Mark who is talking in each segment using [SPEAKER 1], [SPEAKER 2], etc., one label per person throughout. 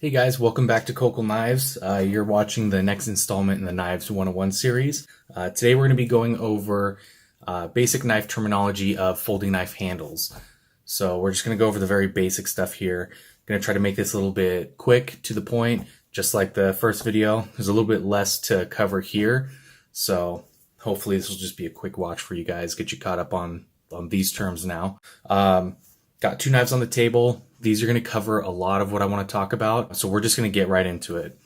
[SPEAKER 1] Hey guys, welcome back to Cocal Knives. You're watching the next installment in the Knives 101 series. Today we're going to be going over basic knife terminology of folding knife handles. So we're just going to go over the very basic stuff here. Going to try to make this a little bit quick, to the point, just like the first video. There's a little bit less to cover here, so hopefully this will just be a quick watch for you guys, get you caught up on these terms now. Got two knives on the table. These are going to cover a lot of what I want to talk about, so we're just going to get right into it.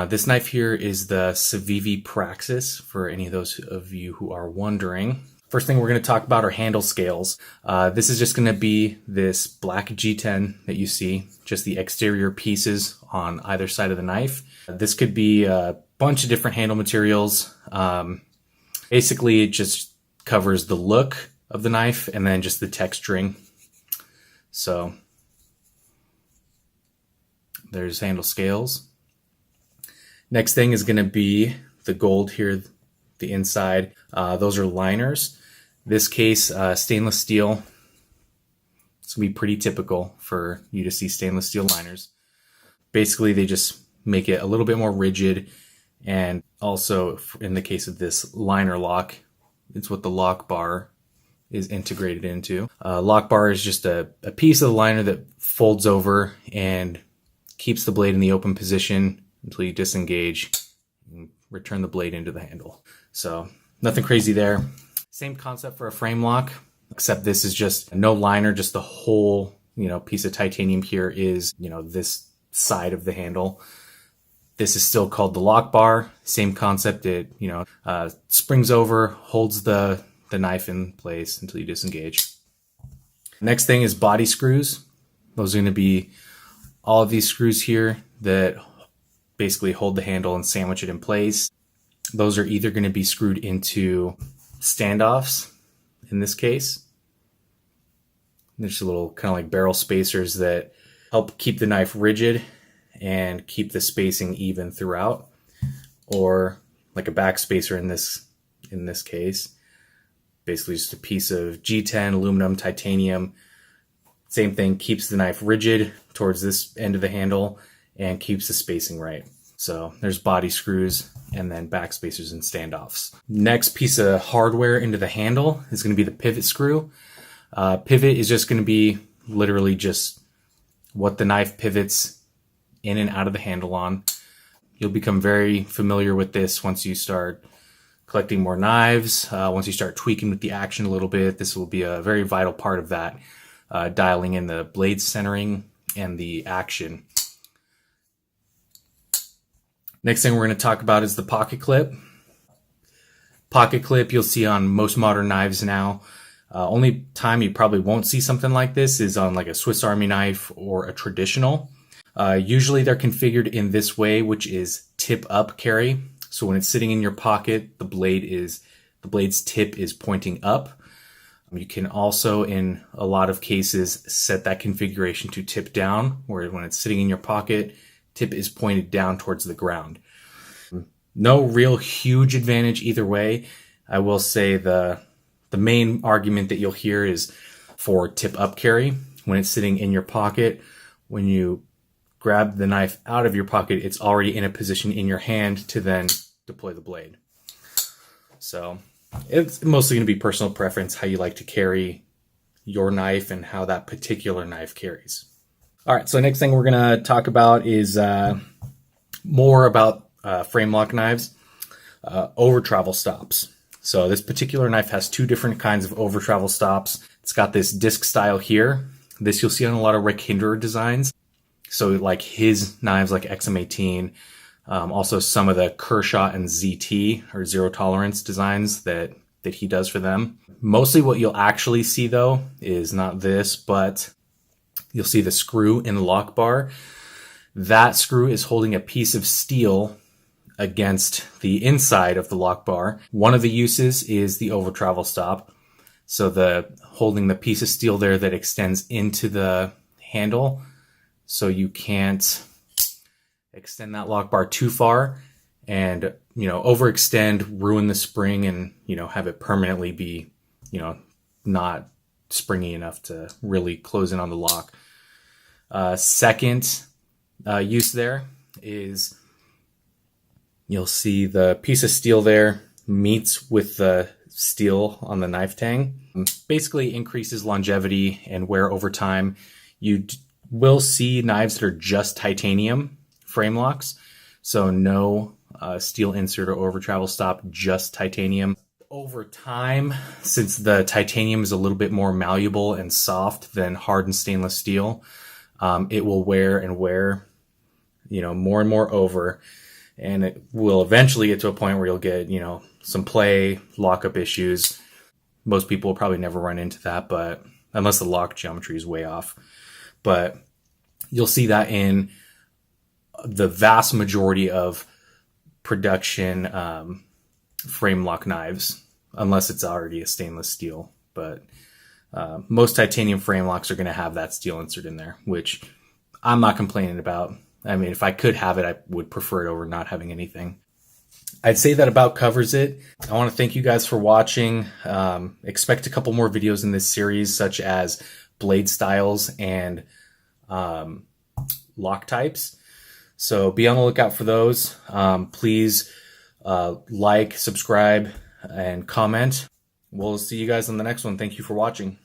[SPEAKER 1] This knife here is the CIVIVI Praxis, for any of those of you who are wondering. First thing we're going to talk about are handle scales. This is just going to be this black G10 that you see, just the exterior pieces on either side of the knife. This could be a bunch of different handle materials. Basically, it just covers the look of the knife and then just the texturing. So there's handle scales. Next thing is going to be the gold here, the inside. Those are liners. This case, stainless steel. It's going to be pretty typical for you to see stainless steel liners. Basically, they just make it a little bit more rigid. And also, in the case of this liner lock, it's what the lock bar is integrated into. Lock bar is just a piece of the liner that folds over and keeps the blade in the open position until you disengage and return the blade into the handle. So nothing crazy there. Same concept for a frame lock, except this is just no liner, just the whole, piece of titanium here is, this side of the handle. This is still called the lock bar. Same concept. It, springs over, holds the knife in place until you disengage. Next thing is body screws. Those are going to be all of these screws here that basically hold the handle and sandwich it in place. Those are either going to be screwed into standoffs in this case. There's a little kind of like barrel spacers that help keep the knife rigid and keep the spacing even throughout, or like a back spacer in this case. Basically just a piece of G10, aluminum, titanium. Same thing, keeps the knife rigid towards this end of the handle and keeps the spacing right. So there's body screws and then back spacers and standoffs. Next piece of hardware into the handle is going to be the pivot screw. Pivot is just going to be literally just what the knife pivots in and out of the handle on. You'll become very familiar with this once you start collecting more knives. Once you start tweaking with the action a little bit, this will be a very vital part of that, dialing in the blade centering and the action. Next thing we're going to talk about is the pocket clip. Pocket clip you'll see on most modern knives now. Only time you probably won't see something like this is on like a Swiss Army knife or a traditional. Usually they're configured in this way, which is tip up carry. So when it's sitting in your pocket, the blade's tip is pointing up. You can also, in a lot of cases, set that configuration to tip down, where when it's sitting in your pocket, tip is pointed down towards the ground. No real huge advantage either way. I will say the main argument that you'll hear is for tip up carry. When it's sitting in your pocket, when you grab the knife out of your pocket, it's already in a position in your hand to then deploy the blade. So it's mostly going to be personal preference, how you like to carry your knife and how that particular knife carries. All right, so next thing we're going to talk about is more about frame lock knives, over travel stops. So this particular knife has two different kinds of over travel stops. It's got this disc style here. This you'll see on a lot of Rick Hinderer designs. So like his knives, like XM18, also some of the Kershaw and ZT, or zero tolerance designs that he does for them. Mostly what you'll actually see though is not this, but you'll see the screw in the lock bar. That screw is holding a piece of steel against the inside of the lock bar. One of the uses is the over travel stop. So holding the piece of steel there that extends into the handle, so you can't extend that lock bar too far and, overextend, ruin the spring, and, have it permanently be, not springy enough to really close in on the lock. Second, use there is you'll see the piece of steel there meets with the steel on the knife tang. Basically increases longevity and wear over time. You will see knives that are just titanium frame locks. So no steel insert or over travel stop, just titanium. Over time, since the titanium is a little bit more malleable and soft than hardened stainless steel, it will wear and wear, more and more over. And it will eventually get to a point where you'll get, some play, lockup issues. Most people will probably never run into that, but unless the lock geometry is way off. But you'll see that in the vast majority of production frame lock knives, unless it's already a stainless steel. But most titanium frame locks are going to have that steel insert in there, which I'm not complaining about. I mean, if I could have it, I would prefer it over not having anything. I'd say that about covers it. I want to thank you guys for watching. Expect a couple more videos in this series, such as blade styles and lock types. So be on the lookout for those. Please like, subscribe, and comment. We'll see you guys on the next one. Thank you for watching.